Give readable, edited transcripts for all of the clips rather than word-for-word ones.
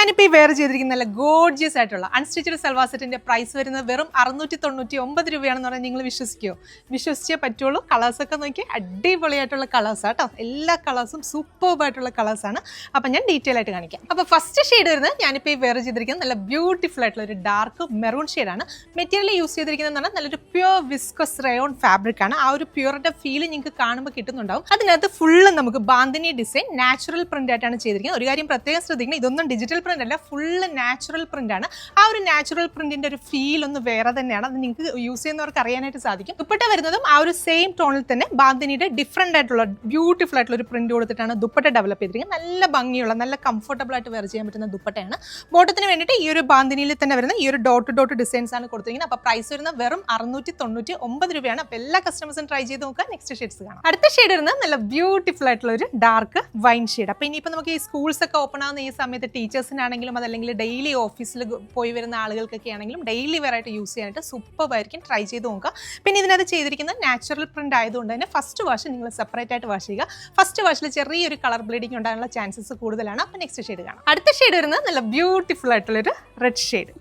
ഞാനിപ്പോൾ ഈ വെയർ ചെയ്തിരിക്കുന്ന നല്ല ഗോർജിയസ് ആയിട്ടുള്ള അൺസ്റ്റിച്ചഡ് സൽവാർ സെറ്റിന്റെ പ്രൈസ് വരുന്നത് വെറും 699 രൂപയാണെന്ന് പറഞ്ഞാൽ നിങ്ങൾ വിശ്വസിക്കുമോ? വിശ്വസിച്ചേ പറ്റുള്ളൂ. കളേഴ്സൊക്കെ നോക്കി അടിപൊളിയായിട്ടുള്ള കളേഴ്സാണ് കേട്ടോ. എല്ലാ കളേഴ്സും സൂപ്പർബായിട്ടുള്ള കളേഴ്സാണ്. അപ്പം ഞാൻ ഡീറ്റെയിൽ ആയിട്ട് കാണിക്കാം. അപ്പോൾ ഫസ്റ്റ് ഷെയ്ഡ് വരുന്നത് ഞാനിപ്പോൾ ഈ വെയർ ചെയ്തിരിക്കുന്നത് നല്ല ബ്യൂട്ടിഫുൾ ആയിട്ടുള്ള ഒരു ഡാർക്ക് മെറൂൺ ഷെയ്ഡാണ്. മെറ്റീരിയൽ യൂസ് ചെയ്തിരിക്കുന്നത് പറഞ്ഞാൽ നല്ലൊരു പ്യുവർ വിസ്കസ് റയോൺ ഫാബ്രിക് ആണ്. ആ ഒരു പ്യൂറിന്റെ ഫീൽ നിങ്ങൾക്ക് കാണുമ്പോൾ കിട്ടുന്നുണ്ടാവും. അതിനകത്ത് ഫുള്ള് നമുക്ക് ബാന്തിനി ഡിസൈൻ നാച്ചുറൽ പ്രിന്റ് ആയിട്ടാണ് ചെയ്തിരിക്കുന്നത്. ഒരു കാര്യം പ്രത്യേകം ശ്രദ്ധിക്കണം, ഇതൊന്നും ഡിജിറ്റൽ പ്രിന്റ് അല്ല, ഫുള്ള് നാച്ചുറൽ പ്രിന്റ് ആണ്. ആ ഒരു നാച്ചുറൽ പ്രിന്റിന്റെ ഒരു ഫീൽ ഒന്ന് വേറെ തന്നെയാണ്. അത് നിങ്ങൾക്ക് യൂസ് ചെയ്യുന്നവർക്ക് അറിയാനായിട്ട് സാധിക്കും. ദുപ്പട്ട വരുന്നതും ആ ഒരു സെയിം ടോണിൽ തന്നെ ബാന്തിനിയുടെ ഡിഫറെന്റ് ആയിട്ടുള്ള ബ്യൂട്ടിഫുൾ ആയിട്ടുള്ള ഒരു പ്രിന്റ് കൊടുത്തിട്ടാണ് ദുപ്പട്ട ഡെവലപ്പ് ചെയ്തിരിക്കുന്നത്. നല്ല ഭംഗിയുള്ള നല്ല കംഫർട്ടബിൾ ആയിട്ട് വെയർ ചെയ്യാൻ പറ്റുന്ന ദുപ്പട്ടയാണ്. ബോട്ടത്തിന് വേണ്ടിയിട്ട് ഈ ഒരു ബാന്തിനിയിൽ തന്നെ വരുന്ന ഈ ഒരു ഡോട്ട് ഡോട്ട് ഡിസൈൻസ് ആണ് കൊടുത്തിരിക്കുന്നത്. അപ്പോൾ പ്രൈസ് വരുന്നത് വെറും 699 രൂപയാണ്. അപ്പോൾ എല്ലാ കസ്റ്റമേഴ്സും ട്രൈ ചെയ്ത് നോക്കുക. നെക്സ്റ്റ് ഷെയ്ഡ്സ് കാണാം. അടുത്ത ഷെയ്ഡ് വരുന്നത് നല്ല ബ്യൂട്ടിഫുൾ ആയിട്ടുള്ള ഒരു ഡാർക്ക് വൈൻ ഷെയ്ഡ്. അപ്പോൾ ഇനിയിപ്പോൾ നമുക്ക് ഈ സ്കൂൾസ് ഒക്കെ ഓപ്പൺ ആവുന്ന ഈ സമയത്ത് ടീച്ചേഴ്സിനാണെങ്കിലും അതല്ലെങ്കിൽ ഡെയിലി ഓഫീസിൽ പോയി വരുന്ന ആളുകൾക്കൊക്കെ ആണെങ്കിലും ഡെയിലി വെയർ ആയിട്ട് യൂസ് ചെയ്യാനായിട്ട് സൂപ്പറായിരിക്കും. ട്രൈ ചെയ്ത് നോക്കുക. പിന്നെ ഇതിനകത്ത് ചെയ്തിരിക്കുന്നത് നാച്ചുറൽ പ്രിന്റ് ആയതുകൊണ്ട് തന്നെ ഫസ്റ്റ് വാഷ് നിങ്ങൾ സെപ്പറേറ്റ് ആയിട്ട് വാഷ് ചെയ്യുക. ഫസ്റ്റ് വാഷിൽ ചെറിയൊരു കളർ ബ്ലീഡിങ് ഉണ്ടാകാനുള്ള ചാൻസസ് കൂടുതലാണ്. അപ്പോൾ നെക്സ്റ്റ് ഷെയ്ഡ് കാണാം. അടുത്ത ഷെയ്ഡ് വരുന്നത് നല്ല ബ്യൂട്ടിഫുൾ ആയിട്ടുള്ളൊരു റെഡ് ഷെയ്ഡ്.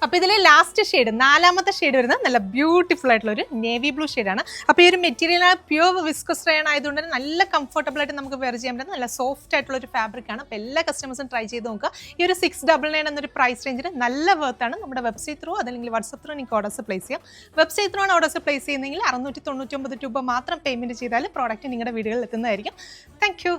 അപ്പോൾ ഇതിലെ ലാസ്റ്റ് ഷെയ്ഡ്, നാലാമത്തെ ഷെയ്ഡ് വരുന്നത് നല്ല ബ്യൂട്ടിഫുൾ ആയിട്ടുള്ള ഒരു നേവി ബ്ലൂ ഷെയ്ഡാണ്. അപ്പോൾ ഈ ഒരു മെറ്റീരിയൽ പ്യുവർ വിസ്കസ് റയോൺ ആയതുകൊണ്ട് തന്നെ നല്ല കംഫർട്ടബിൾ ആയിട്ട് നമുക്ക് വെയർ ചെയ്യാൻ പറ്റുന്ന നല്ല സോഫ്റ്റ് ആയിട്ടുള്ള ഒരു ഫാബ്രിക് ആണ്. അപ്പോൾ എല്ലാ കസ്റ്റമേഴ്സും ട്രൈ ചെയ്ത് നോക്കുക. ഈ ഒരു 699 എന്നൊരു പ്രൈസ് റേഞ്ചിൽ നല്ല വർത്താണ്. നമ്മുടെ വെബ്സൈറ്റ് ത്രൂ അതല്ലെങ്കിൽ വാട്സപ്പ് ത്രൂ നിങ്ങൾക്ക് ഓർഡേഴ്സ് പ്ലേസ് ചെയ്യാം. വെബ്സൈറ്റ് ത്രൂ ആണ് ഓർഡേഴ്സ് പ്ലേസ് ചെയ്യുന്നതെങ്കിൽ 699 രൂപ മാത്രം പേയ്മെന്റ് ചെയ്താൽ പ്രോഡക്റ്റ് നിങ്ങളുടെ വീടുകളിൽ എത്തുന്നതായിരിക്കും. Thank you.